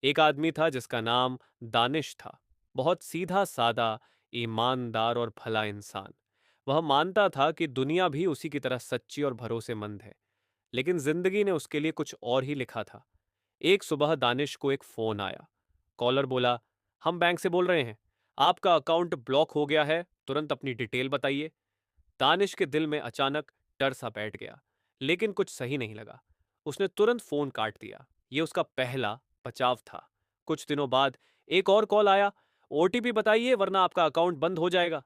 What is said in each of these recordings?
एक आदमी था जिसका नाम दानिश था। बहुत सीधा सादा, ईमानदार और भला इंसान। वह मानता था कि दुनिया भी उसी की तरह सच्ची और भरोसेमंद है, लेकिन जिंदगी ने उसके लिए कुछ और ही लिखा था। एक सुबह दानिश को एक फोन आया। कॉलर बोला, हम बैंक से बोल रहे हैं, आपका अकाउंट ब्लॉक हो गया है, तुरंत अपनी डिटेल बताइए। दानिश के दिल में अचानक डर सा बैठ गया, लेकिन कुछ सही नहीं लगा। उसने तुरंत फोन काट दिया। यह उसका पहला बचाव था। कुछ दिनों बाद एक और कॉल आया। ओटीपी बताइए वरना आपका अकाउंट बंद हो जाएगा।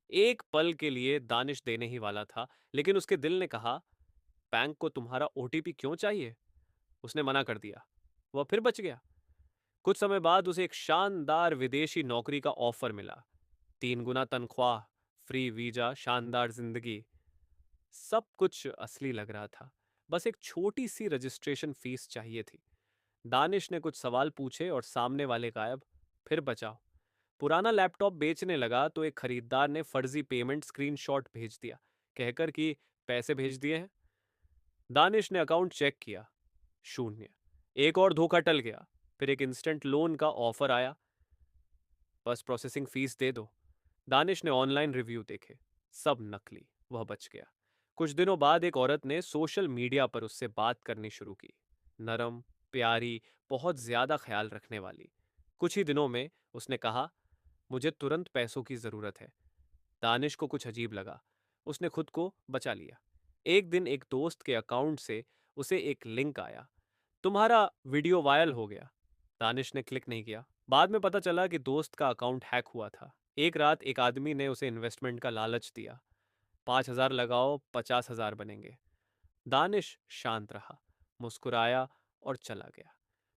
एक पल के लिए दानिश देने ही वाला था, लेकिन उसके दिल ने कहा, बैंक को तुम्हारा ओटीपी क्यों चाहिए? उसने मना कर दिया। वह फिर बच गया। कुछ समय बाद उसे एक शानदार विदेशी नौकरी का ऑफर मिला। 3 गुना तनख्वाह, फ्री वीजा, शानदार जिंदगी। सब कुछ असली लग रहा था। बस एक छोटी सी रजिस्ट्रेशन फीस चाहिए थी। दानिश ने कुछ सवाल पूछे और सामने वाले गायब। फिर बचाओ। पुराना लैपटॉप बेचने लगा तो एक खरीदार ने फर्जी पेमेंट स्क्रीनशॉट भेज दिया, कहकर कि पैसे भेज दिए हैं। दानिश ने अकाउंट चेक किया, शून्य। एक और धोखा टल गया। फिर एक इंस्टेंट लोन का ऑफर आया, बस प्रोसेसिंग फीस दे दो। दानिश ने ऑनलाइन रिव्यू देखे, सब नकली। वह बच गया। कुछ दिनों बाद एक औरत ने सोशल मीडिया पर उससे बात करनी शुरू की। नरम, प्यारी, बहुत ज्यादा ख्याल रखने वाली। कुछ ही दिनों में उसने कहा, मुझे तुरंत पैसों की जरूरत है। दानिश को कुछ अजीब लगा। उसने खुद को बचा लिया। एक दिन एक दोस्त के अकाउंट से उसे एक लिंक आया, तुम्हारा वीडियो वायरल हो गया। दानिश ने क्लिक नहीं किया। बाद में पता चला कि दोस्त का अकाउंट हैक हुआ था। एक रात एक आदमी ने उसे इन्वेस्टमेंट का लालच दिया। 5,000 लगाओ, 50,000 बनेंगे। दानिश शांत रहा, मुस्कुराया और चला गया।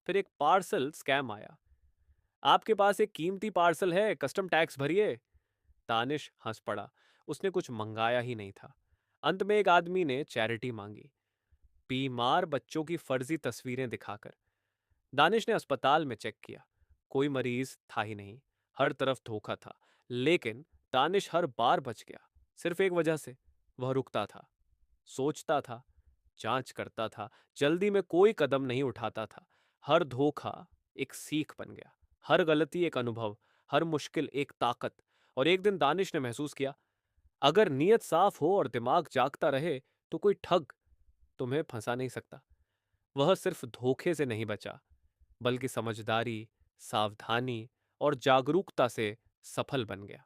फिर एक पार्सल स्कैम आया। आपके पास एक कीमती पार्सल है, कस्टम टैक्स भरिए। दानिश हंस पड़ा। उसने कुछ मंगाया ही नहीं था। अंत में एक आदमी ने चैरिटी मांगी, बीमार बच्चों की फर्जी तस्वीरें दिखाकर। दानिश ने अस्पताल में चेक किया, कोई मरीज था ही नहीं। हर तरफ धोखा था। लेकिन दानिश हर बार बच गया, सिर्फ एक वजह से। वह रुकता था, सोचता था, जांच करता था, जल्दी में कोई कदम नहीं उठाता था। हर धोखा एक सीख बन गया, हर गलती एक अनुभव, हर मुश्किल एक ताकत। और एक दिन दानिश ने महसूस किया, अगर नीयत साफ हो और दिमाग जागता रहे तो कोई ठग तुम्हें फंसा नहीं सकता। वह सिर्फ धोखे से नहीं बचा, बल्कि समझदारी, सावधानी और जागरूकता से सफल बन गया।